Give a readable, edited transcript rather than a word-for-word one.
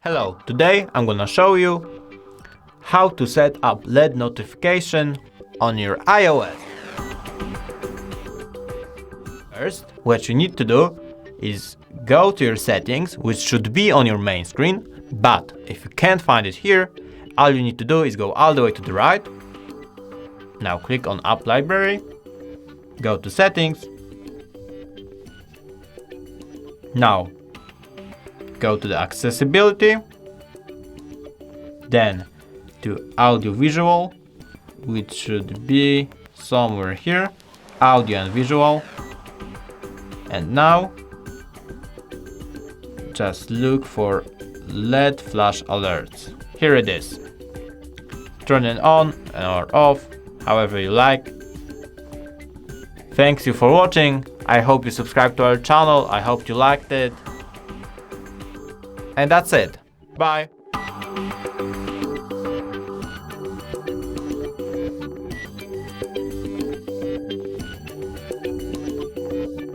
Hello, today I'm gonna show you how to set up LED notification on your iOS. First, what you need to do is go to your settings, which should be on your main screen, but if you can't find it here, all you need to do is go all the way to the right. Now click on App Library, go to Settings. Now go to the Accessibility, then to Audio Visual, which should be somewhere here, Audio and Visual. And now just look for LED flash alerts. Here it is. Turn it on or off, however you like. Thanks you for watching. I hope you subscribe to our channel. I hope you liked it. And that's it. Bye.